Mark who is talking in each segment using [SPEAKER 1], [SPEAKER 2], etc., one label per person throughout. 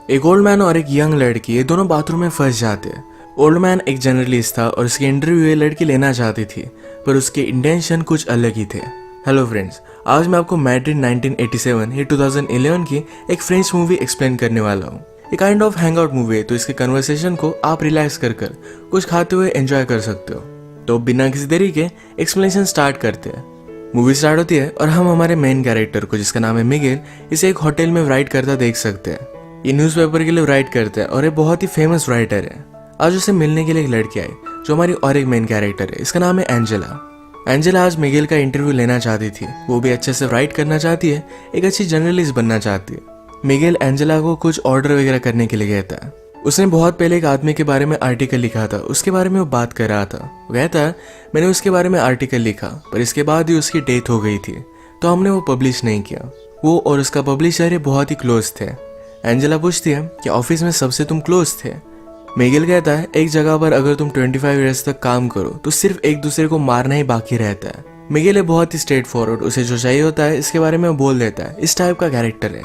[SPEAKER 1] एक old man और एक यंग लड़की ये दोनों बाथरूम में फंस जाते हैं। ओल्ड मैन एक जर्नलिस्ट था और उसकी इंटरव्यू ये लड़की लेना चाहती थी, पर उसके इंटेंशन कुछ अलग ही थे। हेलो फ्रेंड्स, आज मैं आपको मैड्रिड 1987 या 2011 की एक फ्रेंच मूवी एक्सप्लेन करने वाला हूँ। ये kind of hang out movie है, तो इसके कन्वर्सेशन को आप रिलैक्स कर कुछ खाते हुए एंजॉय कर सकते हो। तो बिना किसी देरी के एक्सप्लेनेशन स्टार्ट करते हैं। मूवी स्टार्ट होती है और हम हमारे मेन कैरेक्टर को, जिसका नाम है मिगेल, इसे एक होटल में राइट करता देख सकते हैं। ये न्यूज़पेपर के लिए राइट करते हैं और ये बहुत ही फेमस राइटर है। आज उसे मिलने के लिए एक लड़की आई जो हमारी और एक मेन कैरेक्टर है, इसका नाम है एंजेला। एंजेला आज मिगेल का इंटरव्यू लेना चाहती थी, वो भी अच्छे से राइट करना चाहती है, एक अच्छी जर्नलिस्ट बनना चाहती है। मिगेल एंजेला को कुछ ऑर्डर वगैरह करने के लिए कहता है। उसने बहुत पहले एक आदमी के बारे में आर्टिकल लिखा था, उसके बारे में वो बात कर रहा था। वो कहता है मैंने उसके बारे में आर्टिकल लिखा, पर इसके बाद ही उसकी डेथ हो गई थी, तो हमने वो पब्लिश नहीं किया। वो और उसका पब्लिशर ये बहुत ही क्लोज थे। एंजेला पूछती है कि ऑफिस में सबसे तुम क्लोज थे। मिगेल कहता है एक जगह पर अगर तुम 25 ईयर्स तक काम करो तो सिर्फ एक दूसरे को मारना ही बाकी रहता है। मिगेल बहुत ही स्ट्रेट फॉरवर्ड, उसे जो चाहिए होता है इसके बारे में वो बोल देता है, इस टाइप का कैरेक्टर है।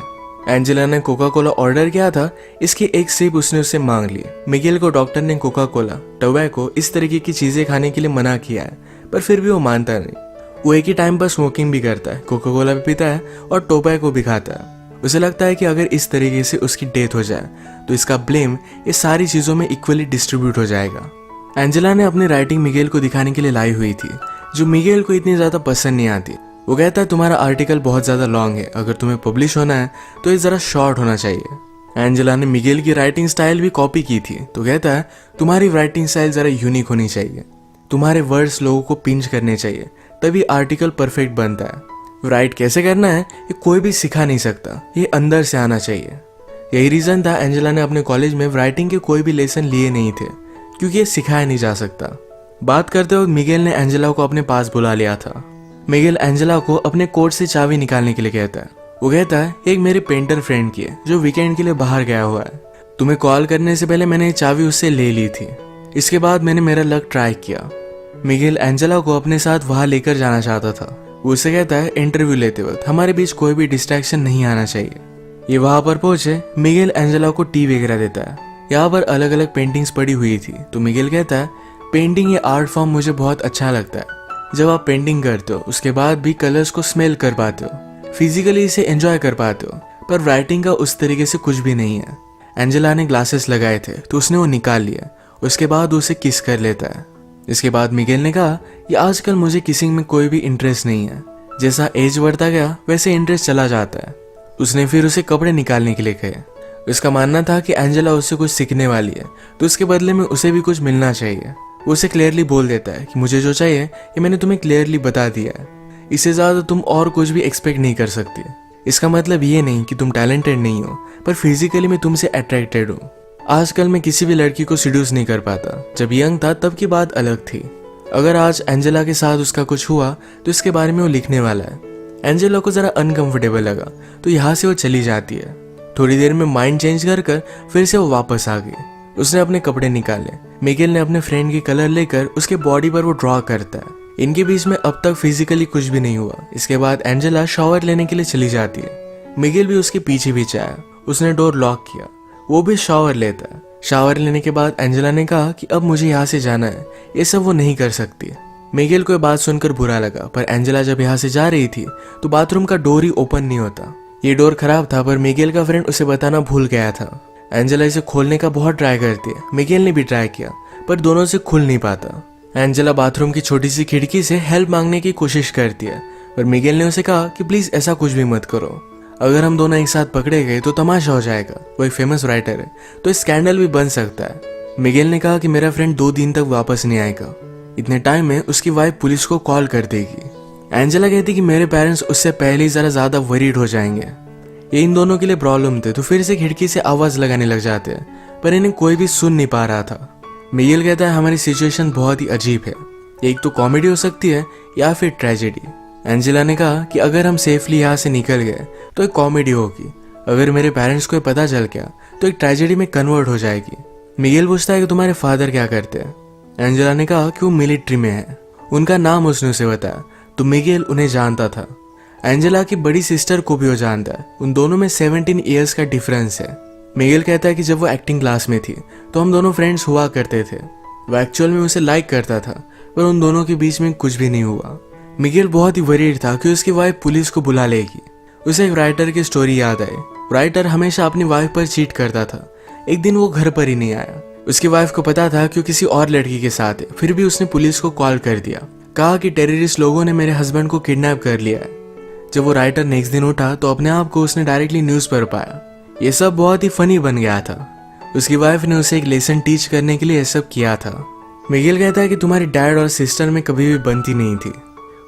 [SPEAKER 1] एंजेला ने कोका कोला ऑर्डर किया था, इसकी एक सिप उसने उससे मांग ली। मिगेल को डॉक्टर ने कोका कोला, टोबैको इस तरीके की चीजें खाने के लिए मना किया है, पर फिर भी वो मानता नहीं। वो एक ही टाइम पर स्मोकिंग भी करता है, कोका कोला भी पीता है और टोबैको भी खाता है। उसे लगता है कि अगर इस तरीके से उसकी डेथ हो जाए तो इसका ब्लेम ये सारी चीजों में इक्वली डिस्ट्रीब्यूट हो जाएगा। एंजेला ने अपनी राइटिंग मिगेल को दिखाने के लिए लाई हुई थी, जो मिगेल को इतनी ज्यादा पसंद नहीं आती। वो कहता है तुम्हारा आर्टिकल बहुत ज्यादा लॉन्ग है, अगर तुम्हें पब्लिश होना है तो ये जरा शॉर्ट होना चाहिए। एंजेला ने मिगेल की राइटिंग स्टाइल भी कॉपी की थी, तो कहता है तुम्हारी राइटिंग स्टाइल जरा यूनिक होनी चाहिए, तुम्हारे वर्ड्स लोगों को पिंच करने चाहिए, तभी आर्टिकल परफेक्ट बनता है। राइट कैसे करना है ये कोई भी सिखा नहीं सकता, ये अंदर से आना चाहिए। यही रीजन था एंजेला ने अपने कॉलेज में राइटिंग के कोई भी लेसन लिए नहीं थे, क्योंकि ये सिखाया नहीं जा सकता। बात करते वक्त मिगेल ने एंजेला को अपने पास बुला लिया था। मिगेल एंजेला को अपने कोट से चाबी निकालने के लिए कहता है। वो कहता है एक मेरे पेंटर फ्रेंड की है जो वीकेंड के लिए बाहर गया हुआ है, तुम्हें कॉल करने से पहले मैंने चाबी उससे ले ली थी, इसके बाद मैंने मेरा लक ट्राई किया। मिगेल एंजेला को अपने साथ वहां लेकर जाना चाहता था। वो उसे कहता है इंटरव्यू लेते वक्त हमारे बीच कोई भी डिस्ट्रैक्शन नहीं आना चाहिए। ये वहां पर पहुंचे, मिगेल एंजेला को टी वगैरह देता है। यहाँ पर अलग अलग पेंटिंग्स पड़ी हुई थी, तो मिगेल कहता है पेंटिंग ये आर्ट फॉर्म मुझे बहुत अच्छा लगता है। जब आप पेंटिंग करते हो उसके बाद भी कलर्स को स्मेल कर पाते हो, फिजिकली इसे एंजॉय कर पाते हो, पर राइटिंग का उस तरीके से कुछ भी नहीं है। एंजेला ने ग्लासेस लगाए थे तो उसने वो निकाल लिया, उसके बाद उसे किस कर लेता है। इसके बाद मिगेल ने कहा कि आजकल मुझे किसिंग में कोई भी इंटरेस्ट नहीं है, जैसा एज बढ़ता गया वैसे इंटरेस्ट चला जाता है। उसने फिर उसे कपड़े निकालने के लिए कहे। उसका मानना था कि एंजेला उससे कुछ सीखने वाली है, तो उसके बदले में उसे भी कुछ मिलना चाहिए। वो उसे क्लियरली बोल देता है कि मुझे जो चाहिए ये मैंने तुम्हें क्लियरली बता दिया है, इससे ज्यादा तुम और कुछ भी एक्सपेक्ट नहीं कर सकती। इसका मतलब ये नहीं कि तुम टैलेंटेड नहीं हो, पर फिजिकली मैं तुमसे अट्रैक्टेड हूँ। आजकल मैं किसी भी लड़की को सीड्यूस नहीं कर पाता, जब यंग था तब की बात अलग थी। अगर आज एंजेला के साथ उसका कुछ हुआ तो इसके बारे में वो लिखने वाला है। एंजेला को जरा अनकंफर्टेबल लगा तो यहाँ से वो चली जाती है। थोड़ी देर में माइंड चेंज कर फिर से वो वापस आ गई। उसने अपने कपड़े निकाले। मिगेल ने अपने फ्रेंड की कलर लेकर उसके बॉडी पर वो ड्रॉ करता है। इनके बीच में अब तक फिजिकली कुछ भी नहीं हुआ। इसके बाद एंजेला शावर लेने के लिए चली जाती है। मिगेल भी उसके पीछे पीछे आया। उसने डोर लॉक किया, वो भी शावर लेता है। शावर लेने के बाद एंजेला ने कहा कि अब मुझे यहाँ से जाना है, ये सब वो नहीं कर सकती। मिगेल को ये बात सुनकर बुरा लगा, पर एंजेला जब यहाँ से जा रही थी तो बाथरूम का डोर ही ओपन नहीं होता। ये डोर खराब था, पर मिगेल का फ्रेंड उसे बताना भूल गया था। एंजेला इसे खोलने का बहुत ट्राई करती है। मिगेल ने भी ट्राई किया, पर दोनों से खुल नहीं पाता। एंजेला बाथरूम की छोटी सी खिड़की से हेल्प मांगने की कोशिश करती है, पर मिगेल ने उसे कहा कि प्लीज ऐसा कुछ भी मत करो, अगर हम दोनों एक साथ पकड़े गए तो तमाशा हो जाएगा। वो एक फेमस राइटर है, तो स्कैंडल भी बन सकता है। मिगेल ने कहा कि मेरा फ्रेंड 2 दिन तक वापस नहीं आएगा, इतने टाइम में उसकी वाइफ पुलिस को कॉल कर देगी। एंजेला कहती कि मेरे पेरेंट्स उससे पहले ही जरा ज्यादा वरीड हो जाएंगे। ये इन दोनों के लिए प्रॉब्लम थे, तो फिर से खिड़की से आवाज लगाने लग जाते हैं, पर इन्हें कोई भी सुन नहीं पा रहा था। मिगेल कहता है हमारी सिचुएशन बहुत ही अजीब है, एक तो कॉमेडी हो सकती है या फिर ट्रेजेडी। एंजेला ने कहा कि अगर हम सेफली यहाँ से निकल गए तो एक कॉमेडी होगी, अगर मेरे पेरेंट्स को पता चल गया तो एक ट्रेजेडी में कन्वर्ट हो जाएगी। मिगेल पूछता है कि तुम्हारे फादर क्या करते हैं। एंजेला ने कहा कि वो मिलिट्री में है, उनका नाम उसने उसे बताया, तो मिगेल उन्हें जानता था। एंजेला की बड़ी सिस्टर को भी वो जानता है, उन दोनों में 17 ईयर्स का डिफरेंस है। मिगेल कहता है कि जब वो एक्टिंग क्लास में थी तो हम दोनों फ्रेंड्स हुआ करते थे। वो एक्चुअल में उसे लाइक करता था, पर उन दोनों के बीच में कुछ भी नहीं हुआ। मिगेल बहुत ही वरीड था कि उसकी वाइफ पुलिस को बुला लेगी। उसे एक राइटर की स्टोरी याद आई। राइटर हमेशा अपनी वाइफ पर चीट करता था। एक दिन वो घर पर ही नहीं आया। उसकी वाइफ को पता था कि वो किसी और लड़की के साथ है, फिर भी उसने पुलिस को कॉल कर दिया। कहा कि टेररिस्ट लोगों ने मेरे हस्बैंड को किडनैप कर लिया है। जब वो राइटर नेक्स्ट दिन उठा तो अपने आप को उसने डायरेक्टली न्यूज़ पर पाया। ये सब बहुत ही फनी बन गया था। उसकी वाइफ ने उसे एक लेसन टीच करने के लिए ये सब किया था। मिगेल कहता है कि तुम्हारी डैड और सिस्टर में कभी भी बनती नहीं थी,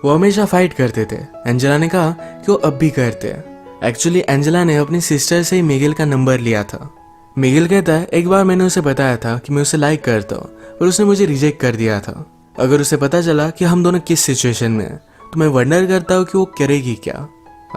[SPEAKER 1] वो हमेशा फाइट करते थे। एंजेला ने कहा कि वो अब भी करते हैं। एक्चुअली एंजेला ने अपनी सिस्टर से ही मिगेल का नंबर लिया था। मिगेल कहता है एक बार मैंने उसे बताया था कि मैं उसे लाइक करता हूँ, पर उसने मुझे रिजेक्ट कर दिया था। अगर उसे पता चला कि हम दोनों किस सिचुएशन में हैं तो मैं वंडर करता हूँ कि वो करेगी क्या।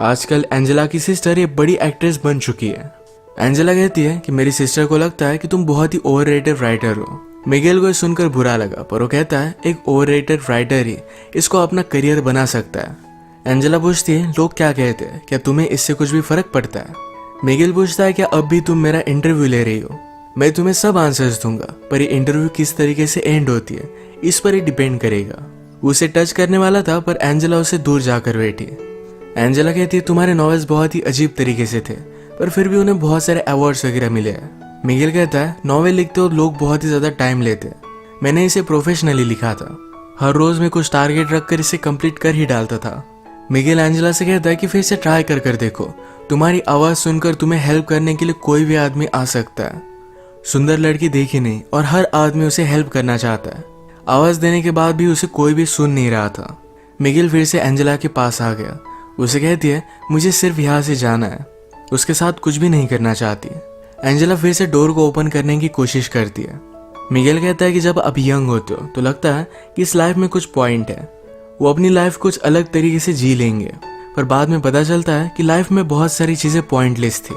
[SPEAKER 1] आजकल एंजेला की सिस्टर ये बड़ी एक्ट्रेस बन चुकी है। एंजेला कहती है कि मेरी सिस्टर को लगता है कि तुम बहुत ही ओवररेटेड राइटर हो। मिगेल को सुनकर बुरा लगा, पर वो कहता है एक ओवररेटेड राइटर ही इसको अपना करियर बना सकता है। एंजेला पूछती है लोग क्या कहते हैं, क्या तुम्हें इससे कुछ भी फर्क पड़ता है। मिगेल पूछता है क्या अब भी तुम मेरा इंटरव्यू ले रही हो। मैं तुम्हें सब आंसर्स दूंगा, पर ये इंटरव्यू किस तरीके से एंड होती है इस पर ही डिपेंड करेगा। वो उसे टच करने वाला था, पर एंजेला उसे दूर जाकर बैठी। एंजेला कहती है तुम्हारे नॉवेल्स बहुत ही अजीब तरीके से थे, पर फिर भी उन्हें बहुत सारे अवार्ड्स वगैरह मिले हैं। मिगेल कहता है नॉवेल लिखते हो लोग बहुत ही ज्यादा टाइम लेते हैं, मैंने इसे प्रोफेशनली लिखा था। हर रोज में कुछ टारगेट रखकर इसे कंप्लीट कर ही डालता था। मिगेल एंजेला से कहता है कि फिर से ट्राई कर देखो, तुम्हारी आवाज सुनकर तुम्हें हेल्प करने के लिए कोई भी आदमी आ सकता है। सुंदर लड़की देखी नहीं और हर आदमी उसे हेल्प करना चाहता है। आवाज देने के बाद भी उसे कोई भी सुन नहीं रहा था। मिगेल फिर से एंजेला के पास आ गया। उसे कहती है मुझे सिर्फ यहाँ से जाना है, उसके साथ कुछ भी नहीं करना चाहती। एंजेला फिर से डोर को ओपन करने की कोशिश करती है। मिगेल कहता है कि जब आप यंग होते हो तो लगता है कि इस लाइफ में कुछ पॉइंट है, वो अपनी लाइफ कुछ अलग तरीके से जी लेंगे, पर बाद में पता चलता है कि लाइफ में बहुत सारी चीजें पॉइंटलेस थी।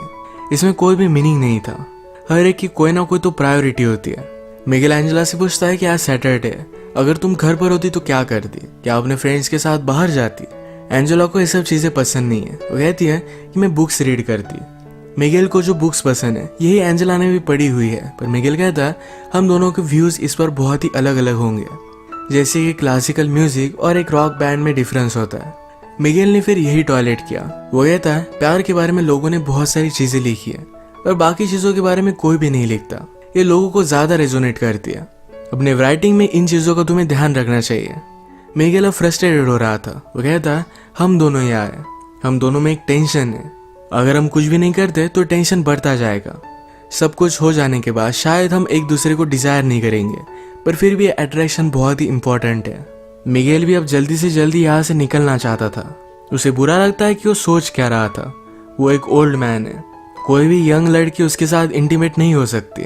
[SPEAKER 1] इसमें कोई भी मीनिंग नहीं था। हर एक की कोई ना कोई तो प्रायोरिटी होती है। मिगेल एंजेला से पूछता है कि आज सैटरडे है, अगर तुम घर पर होती तो क्या करती, क्या अपने फ्रेंड्स के साथ बाहर जाती। एंजेला को ये सब चीजें पसंद नहीं है। वो कहती है कि मैं बुक्स रीड करती। मिगेल को जो बुक्स पसंद है यही एंजेला ने भी पढ़ी हुई है, पर मिगेल कहता है हम दोनों के व्यूज इस पर बहुत ही अलग अलग होंगे, जैसे कि क्लासिकल म्यूजिक और एक रॉक बैंड में डिफरेंस होता है। मिगेल ने फिर यही टॉयलेट किया। वो कहता है प्यार के बारे में लोगों ने बहुत सारी चीजें लिखी है, पर बाकी चीजों के बारे में कोई भी नहीं लिखता। ये लोगों को ज्यादा रेजोनेट करती है। अपने राइटिंग में इन चीजों का तुम्हें ध्यान रखना चाहिए। मिगेल अब फ्रस्ट्रेटेड हो रहा था। वो कहता है हम दोनों यहाँ है, हम दोनों में एक टेंशन है, अगर हम कुछ भी नहीं करते तो टेंशन बढ़ता जाएगा। सब कुछ हो जाने के बाद शायद हम एक दूसरे को डिजायर नहीं करेंगे, पर फिर भी अट्रैक्शन बहुत ही इंपॉर्टेंट है। मिगेल भी अब जल्दी से जल्दी यहाँ से निकलना चाहता था। उसे बुरा लगता है कि वो सोच क्या रहा था। वो एक ओल्ड मैन है, कोई भी यंग लड़की उसके साथ इंटीमेट नहीं हो सकती।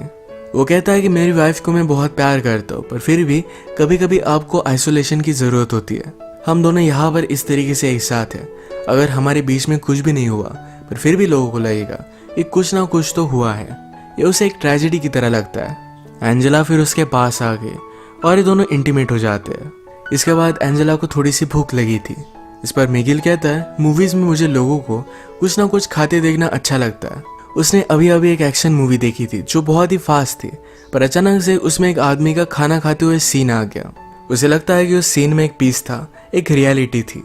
[SPEAKER 1] वो कहता है कि मेरी वाइफ को मैं बहुत प्यार करता हूँ, पर फिर भी कभी कभी आपको आइसोलेशन की जरूरत होती है। हम दोनों यहाँ पर इस तरीके से एक साथ है, अगर हमारे बीच में कुछ भी नहीं हुआ, पर फिर भी लोगों को लगेगा कि कुछ ना कुछ तो हुआ है। ये उसे एक ट्रेजेडी की तरह लगता है। एंजेला फिर उसके पास आ गई और ये दोनों इंटीमेट हो जाते हैं। इसके बाद एंजेला को थोड़ी सी भूख लगी थी। इस पर मिगेल कहता है मूवीज में मुझे लोगों को कुछ ना कुछ खाते देखना अच्छा लगता है। उसने अभी अभी एक एक्शन मूवी देखी थी जो बहुत ही फास्ट थी, पर अचानक से उसमें एक आदमी का खाना खाते हुए सीन आ गया। उसे लगता है कि उस सीन में एक पीस था, एक रियलिटी थी।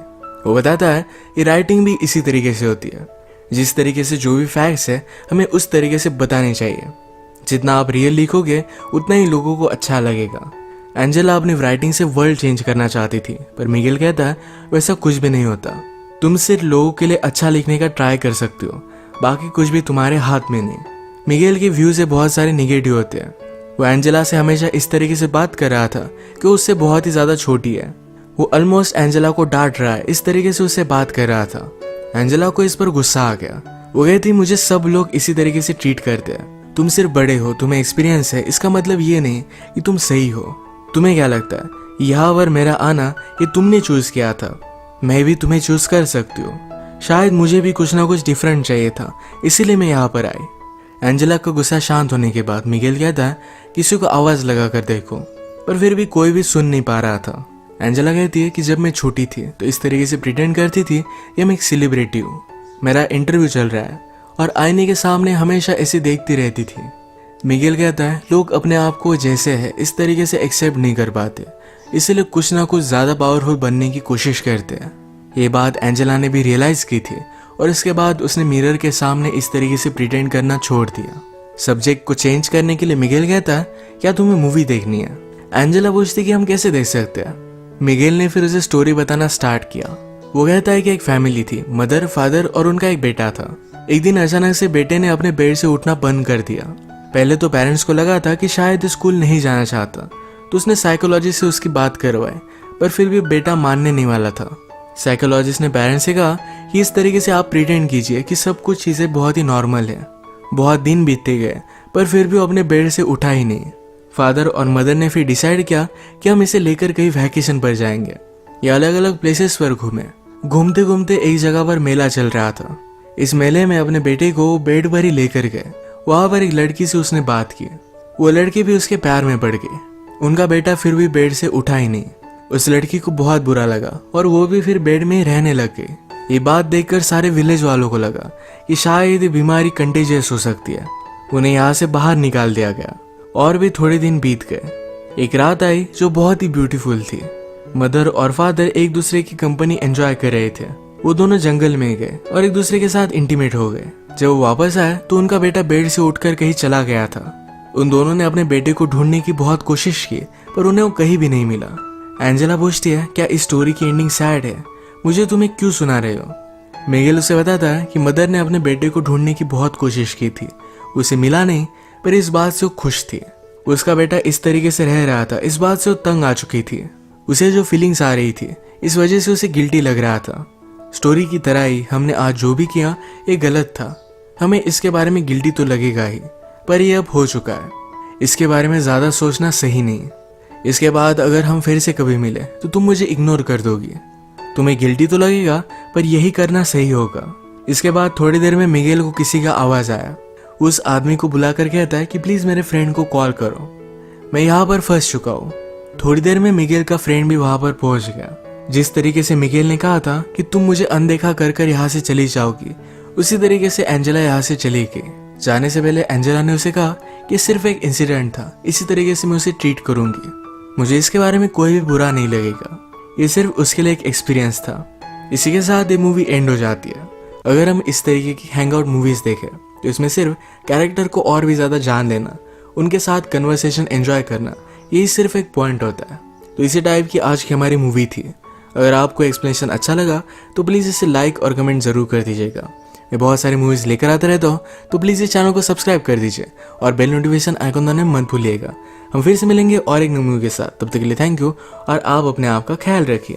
[SPEAKER 1] वो बताता है ये राइटिंग भी इसी तरीके से होती है, जिस तरीके से जो भी फैक्ट्स है हमें उस तरीके से बताने चाहिए। जितना आप रियल लिखोगे उतना ही लोगों को अच्छा लगेगा। एंजेला अपनी राइटिंग से वर्ल्ड चेंज करना चाहती थी, पर मिगेल कहता है वैसा कुछ भी नहीं होता। तुम सिर्फ लोगों के लिए अच्छा लिखने का ट्राई कर सकते हो, बाकी कुछ भी तुम्हारे हाथ में नहीं। मिगेल के व्यू से बहुत सारे निगेटिव होते हैं। वो एंजेला से हमेशा इस तरीके से बात कर रहा था कि उससे बहुत ही ज्यादा छोटी है। वो ऑलमोस्ट एंजेला को डांट रहा है, इस तरीके से उससे बात कर रहा था। एंजेला को इस पर गुस्सा आ गया। वो कहती मुझे सब लोग इसी तरीके से ट्रीट करते हैं, तुम सिर्फ बड़े हो, तुम्हें एक्सपीरियंस है, इसका मतलब ये नहीं कि तुम सही हो। तुम्हें क्या लगता है यहाँ पर मेरा आना ये तुमने चूज किया था? मैं भी तुम्हें चूज कर सकती हूँ। शायद मुझे भी कुछ ना कुछ डिफरेंट चाहिए था, इसीलिए मैं यहाँ पर आई। एंजेला का गुस्सा शांत होने के बाद मिगेल कहता है किसी को आवाज लगा कर देखो, पर फिर भी कोई भी सुन नहीं पा रहा था। एंजेला कहती है कि जब मैं छोटी थी तो इस तरीके से प्रिटेंड करती थी कि मैं एक सेलिब्रिटी हूँ, मेरा इंटरव्यू चल रहा है और आईने के सामने हमेशा ऐसे देखती रहती थी। मिगेल कहता है लोग अपने आप को जैसे है इस तरीके से एक्सेप्ट नहीं कर पाते, इसलिए कुछ ना कुछ ज़्यादा पावरफुल बनने की कोशिश करते हैं। ये बात एंजेला ने भी रियलाइज़ की थी और इसके बाद उसने मिरर के सामने इस तरीके से प्रिटेंड करना छोड़ दिया। सब्जेक्ट को चेंज करने के लिए मिगेल कहता है क्या तुम्हें मूवी देखनी है। एंजेला पूछती कि हम कैसे देख सकते हैं। मिगेल ने फिर उसे स्टोरी बताना स्टार्ट किया। वो कहता है कि एक फैमिली थी, मदर, फादर और उनका एक बेटा था। एक दिन अचानक से बेटे ने अपने बेड से उठना बंद कर दिया। पहले तो पेरेंट्स को लगा था कि शायद स्कूल नहीं जाना चाहता, तो उसने साइकोलॉजिस्ट से उसकी बात करवाई, पर फिर भी बेटा मानने नहीं वाला था। साइकोलॉजिस्ट ने पेरेंट्स से कहा कि इस तरीके से आप प्रिटेंड कीजिए कि सब कुछ चीज़ें बहुत ही नॉर्मल है। बहुत दिन बीतते गए पर फिर भी वो अपने बेड से उठा ही नहीं। फादर और मदर ने फिर डिसाइड किया कि हम इसे लेकर कहीं वैकेशन पर जाएंगे। ये अलग अलग प्लेसेस पर घूमे। घूमते घूमते एक जगह पर मेला चल रहा था। इस मेले में अपने बेटे को बेड पर ही लेकर गए। वहां पर एक लड़की से उसने बात की। वो लड़की भी उसके प्यार में पड़ गई। उनका बेटा फिर भी बेड से उठा ही नहीं। उस लड़की को बहुत बुरा लगा और वो भी फिर बेड में ही रहने लग गई। ये बात देखकर सारे विलेज वालों को लगा कि शायद ये बीमारी कंटेजियस हो सकती है। उन्हें यहाँ से बाहर निकाल दिया गया और भी थोड़े दिन बीत गए। एक रात आई जो बहुत ही ब्यूटीफुल थी। मदर और फादर एक दूसरे की कंपनी एंजॉय कर रहे थे। वो दोनों जंगल में गए और एक दूसरे के साथ इंटीमेट हो गए। जब वो वापस आए तो उनका बेटा बेड से उठकर कहीं चला गया था। उन दोनों ने अपने बेटे को ढूंढने की बहुत कोशिश की पर उन्हें वो कहीं भी नहीं मिला। एंजेला पूछती है क्या इस स्टोरी की एंडिंग सैड है, मुझे तुम्हें क्यों सुना रहे हो। मिगेल उसे बताता है कि मदर ने अपने बेटे को ढूंढने की बहुत कोशिश की थी, उसे मिला नहीं, पर इस बात से वो खुश थी। उसका बेटा इस तरीके से रह रहा था, इस बात से वो तंग आ चुकी थी। उसे जो फीलिंग्स आ रही थी इस वजह से उसे गिल्टी लग रहा था। स्टोरी की तरह ही हमने आज जो भी किया ये गलत था। हमें इसके बारे में गिल्टी तो लगेगा ही, पर ये अब हो चुका है। इसके बारे में ज़्यादा सोचना सही नहीं। इसके बाद अगर हम फिर से कभी मिले तो तुम मुझे इग्नोर कर दोगी। तुम्हें गिल्टी तो लगेगा पर यही करना सही होगा। इसके बाद थोड़ी देर में मिगेल को किसी का आवाज़ आया। उस आदमी को बुलाकर कहता है कि प्लीज़ मेरे फ्रेंड को कॉल करो, मैं यहाँ पर फंस चुका हूँ। थोड़ी देर में मिगेल का फ्रेंड भी वहाँ पर पहुँच गया। जिस तरीके से मिगेल ने कहा था कि तुम मुझे अनदेखा कर कर यहाँ से चली जाओगी, उसी तरीके से एंजेला यहाँ से चली गई। जाने से पहले एंजेला ने उसे कहा कि सिर्फ एक इंसिडेंट था, इसी तरीके से मैं उसे ट्रीट करूंगी, मुझे इसके बारे में कोई भी बुरा नहीं लगेगा, ये सिर्फ उसके लिए एक एक्सपीरियंस था। इसी के साथ ये मूवी एंड हो जाती है। अगर हम इस तरीके की हैंगआउट मूवीज देखें तो इसमें सिर्फ कैरेक्टर को और भी ज़्यादा जान देना, उनके साथ कन्वर्सेशन एंजॉय करना, यही सिर्फ एक पॉइंट होता है। तो इसी टाइप की आज की हमारी मूवी थी। अगर आपको एक्सप्लेनेशन अच्छा लगा तो प्लीज़ इसे लाइक और कमेंट ज़रूर कर दीजिएगा। मैं बहुत सारी मूवीज़ लेकर आता रहता हूँ, तो प्लीज़ इस चैनल को सब्सक्राइब कर दीजिए और बेल नोटिफिकेशन आइकन दबाना मत भूलिएगा। हम फिर से मिलेंगे और एक नई मूवी के साथ। तब तक के लिए थैंक यू और आप अपने आप का ख्याल रखिए।